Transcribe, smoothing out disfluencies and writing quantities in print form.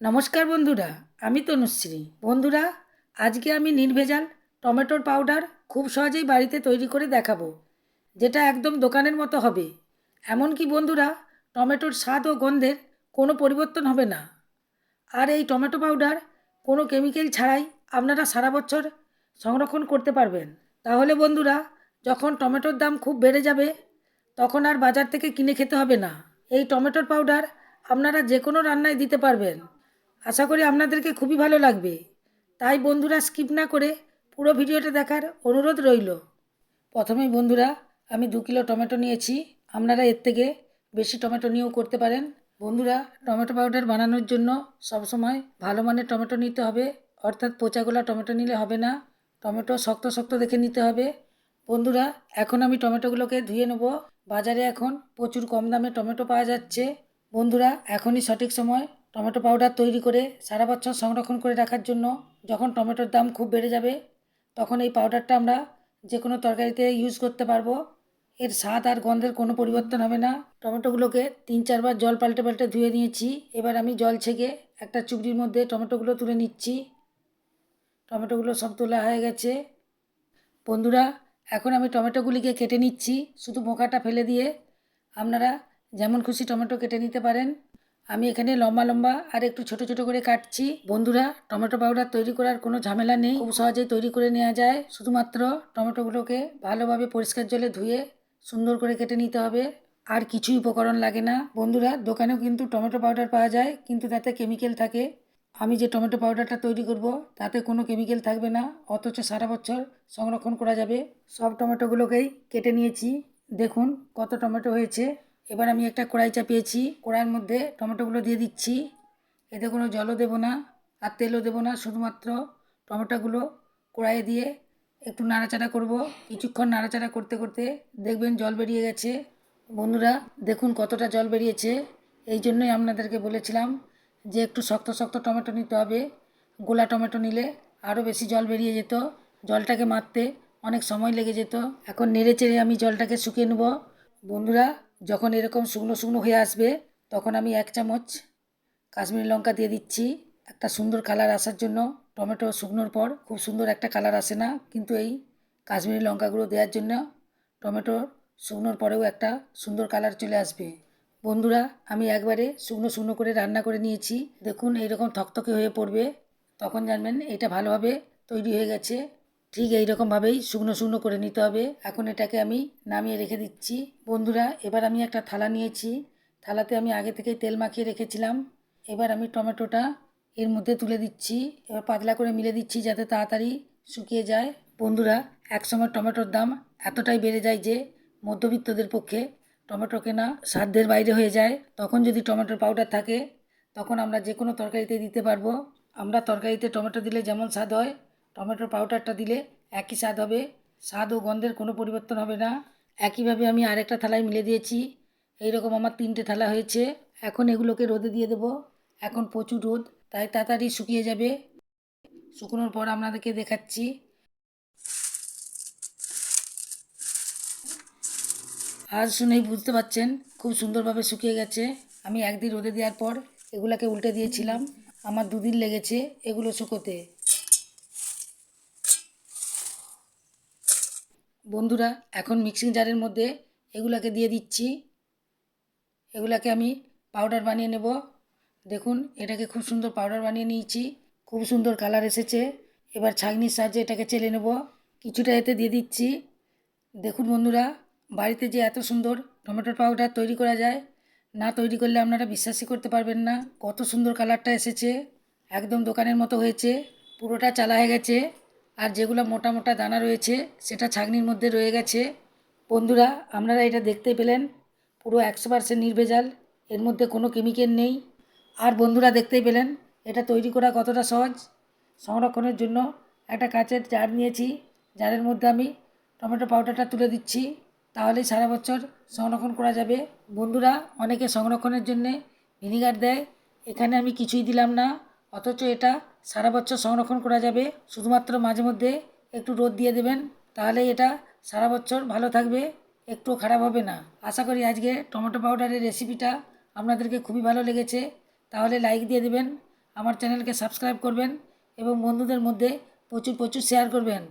নমস্কার বন্ধুরা, আমি তনুশ্রী। বন্ধুরা, আজকে আমি নির্ভেজাল টমেটোর পাউডার খুব সহজেই বাড়িতে তৈরি করে দেখাবো, যেটা একদম দোকানের মতো হবে। এমনকি বন্ধুরা, টমেটোর স্বাদ ও গন্ধের কোনো পরিবর্তন হবে না। আর এই টমেটো পাউডার কোনো কেমিক্যাল ছাড়াই আপনারা সারা বছর সংরক্ষণ করতে পারবেন। তাহলে বন্ধুরা, যখন টমেটোর দাম খুব বেড়ে যাবে, তখন আর বাজার থেকে কিনে খেতে হবে না। এই টমেটোর পাউডার আপনারা যে কোনো রান্নায় দিতে পারবেন। আশা করি আপনাদেরকে খুবই ভালো লাগবে। তাই বন্ধুরা, স্কিপ না করে পুরো ভিডিওটা দেখার অনুরোধ রইল। প্রথমেই বন্ধুরা, আমি 2 কিলো টমেটো নিয়েছি। আপনারা এর থেকে বেশি টমেটো নিয়েও করতে পারেন। বন্ধুরা, টমেটো পাউডার বানানোর জন্য সবসময় ভালো মানের টমেটো নিতে হবে, অর্থাৎ পচাগোলা টমেটো নিলে হবে না। টমেটো শক্ত শক্ত দেখে নিতে হবে। বন্ধুরা, এখন আমি টমেটোগুলোকে ধুয়ে নেব। বাজারে এখন প্রচুর কম দামে টমেটো পাওয়া যাচ্ছে। বন্ধুরা, এখনই সঠিক সময় টমেটো পাউডার তৈরি করে সারা বছর সংরক্ষণ করে রাখার জন্য। যখন টমেটোর দাম খুব বেড়ে যাবে, তখন এই পাউডারটা আমরা যে কোনো তরকারিতে ইউজ করতে পারবো। এর স্বাদ আর গন্ধের কোনো পরিবর্তন হবে না। টমেটোগুলোকে 3-4 বার জল পাল্টে পাল্টে ধুয়ে নিয়েছি। এবার আমি জল ছেঁকে একটা চুবড়ির মধ্যে টমেটোগুলো তুলে নিচ্ছি। টমেটোগুলো সব তোলা হয়ে গেছে। বন্ধুরা, এখন আমি টমেটোগুলিকে কেটে নিচ্ছি, শুধু বোঁকাটা ফেলে দিয়ে। আপনারা যেমন খুশি টমেটো কেটে নিতে পারেন। আমি এখানে লম্বা লম্বা আর একটু ছোট ছোট করে কাটছি। বন্ধুরা, টমেটো পাউডার তৈরি করার কোনো ঝামেলা নেই, খুব সহজেই তৈরি করে নেওয়া যায়। শুধুমাত্র টমেটোগুলোকে ভালোভাবে পরিষ্কার জলে ধুয়ে সুন্দর করে কেটে নিতে হবে। আর কিছুই উপকরণ লাগে না। বন্ধুরা, দোকানেও কিন্তু টমেটো পাউডার পাওয়া যায়, কিন্তু তাতে কেমিক্যাল থাকে। আমি যে টমেটো পাউডারটা তৈরি করব, তাতে কোনো কেমিক্যাল থাকবে না, অথচ সারা বছর সংরক্ষণ করা যাবে। সব টমেটোগুলোকেই কেটে নিয়েছি। দেখুন কত টমেটো হয়েছে। এবার আমি একটা কড়াই চাপিয়েছি, কড়াইয়ের মধ্যে টমেটোগুলো দিয়ে দিচ্ছি। এতে কোনো জলও দেবো না আর তেলও দেবো না, শুধুমাত্র টমেটোগুলো কড়াইয়ে দিয়ে একটু নাড়াচাড়া করব। কিছুক্ষণ নাড়াচাড়া করতে করতে দেখবেন জল বেরিয়ে গেছে। বন্ধুরা, দেখুন কতটা জল বেরিয়েছে। এই জন্যই আপনাদেরকে বলেছিলাম যে একটু শক্ত শক্ত টমেটো নিতে হবে। গোলা টমেটো নিলে আরও বেশি জল বেরিয়ে যেত, জলটাকে মারতে অনেক সময় লেগে যেত। এখন নেড়ে চেড়ে আমি জলটাকে শুকিয়ে নেব। বন্ধুরা, যখন এরকম শুকনো শুকনো হয়ে আসবে, তখন আমি 1 চামচ কাশ্মীরি লঙ্কা দিয়ে দিচ্ছি, একটা সুন্দর কালার আসার জন্য। টমেটো শুকনোর পর খুব সুন্দর একটা কালার আসে না, কিন্তু এই কাশ্মীরি লঙ্কাগুলো দেওয়ার জন্য টমেটো শুকনোর পরেও একটা সুন্দর কালার চলে আসবে। বন্ধুরা, আমি একবারে শুকনো শুকনো করে রান্না করে নিয়েছি। দেখুন এইরকম থকথকে হয়ে পড়বে, তখন জানবেন এটা ভালোভাবে তৈরি হয়ে গেছে। ঠিক এইরকমভাবেই শুকনো শুকনো করে নিতে হবে। এখন এটাকে আমি নামিয়ে রেখে দিচ্ছি। বন্ধুরা, এবার আমি একটা থালা নিয়েছি। থালাতে আমি আগে থেকেই তেল মাখিয়ে রেখেছিলাম। এবার আমি টমেটোটা এর মধ্যে তুলে দিচ্ছি। এবার পাতলা করে মিলে দিচ্ছি যাতে তাড়াতাড়ি শুকিয়ে যায়। বন্ধুরা, একসময় টমেটোর দাম এতটাই বেড়ে যায় যে মধ্যবিত্তদের পক্ষে টমেটো কেনা সাধ্যের বাইরে হয়ে যায়। তখন যদি টমেটোর পাউডার থাকে, তখন আমরা যে কোনো তরকারিতে দিতে পারবো। আমরা তরকারিতে টমেটো দিলে যেমন স্বাদ হয়, টমেটোর পাউডারটা দিলে একই স্বাদ হবে। স্বাদ ও গন্ধের কোনো পরিবর্তন হবে না। একইভাবে আমি আরেকটা থালায় মিলে দিয়েছি। এইরকম আমার 3টে থালা হয়েছে। এখন এগুলোকে রোদে দিয়ে দেবো। এখন প্রচুর রোদ, তাই তাড়াতাড়ি শুকিয়ে যাবে। শুকনোর পর আপনাদেরকে দেখাচ্ছি। আজ শুনেই বুঝতে পারছেন খুব সুন্দরভাবে শুকিয়ে গেছে। আমি একদিন রোদে দেওয়ার পর এগুলাকে উল্টে দিয়েছিলাম। আমার 2 দিন লেগেছে এগুলো শুকোতে। বন্ধুরা, এখন মিক্সিং জারের মধ্যে এগুলাকে দিয়ে দিচ্ছি। এগুলাকে আমি পাউডার বানিয়ে নেব। দেখুন এটাকে খুব সুন্দর পাউডার বানিয়ে নিয়েছি, খুব সুন্দর কালার এসেছে। এবার ছাঁকনির সাহায্যে এটাকে চেলে নেব। কিছুটা এতে দিয়ে দিচ্ছি। দেখুন বন্ধুরা, বাড়িতে যে এত সুন্দর টমেটোর পাউডার তৈরি করা যায়, না তৈরি করলে আপনারা বিশ্বাসই করতে পারবেন না। কত সুন্দর কালারটা এসেছে, একদম দোকানের মতো হয়েছে। পুরোটা চালা হয়ে গেছে, আর যেগুলো মোটা মোটা দানা রয়েছে সেটা ছাঁকনির মধ্যে রয়ে গেছে। বন্ধুরা, আপনারা এটা দেখতে পেলেন, পুরো 100% নির্ভেজাল, এর মধ্যে কোনো কেমিক্যাল নেই। আর বন্ধুরা, দেখতেই পেলেন এটা তৈরি করা কতটা সহজ। সংরক্ষণের জন্য একটা কাচের জার নিয়েছি, জারের মধ্যে আমি টমেটো পাউডারটা তুলে দিচ্ছি, তাহলেই সারা বছর সংরক্ষণ করা যাবে। বন্ধুরা, অনেকে সংরক্ষণের জন্যে ভিনিগার দেয়, এখানে আমি কিছুই দিলাম না, অথচ এটা সারা বছর সংরক্ষণ করা যাবে। শুধুমাত্র মাঝে মধ্যে একটু রোদ দিয়ে দেবেন, তাহলেই এটা সারা বছর ভালো থাকবে, একটুও খারাপ হবে না। আশা করি আজকে টমেটো পাউডারের রেসিপিটা আপনাদেরকে খুবই ভালো লেগেছে। তাহলে লাইক দিয়ে দেবেন আমার চ্যানেলকে সাবস্ক্রাইব করবেন এবং বন্ধুদের মধ্যে প্রচুর প্রচুর শেয়ার করবেন।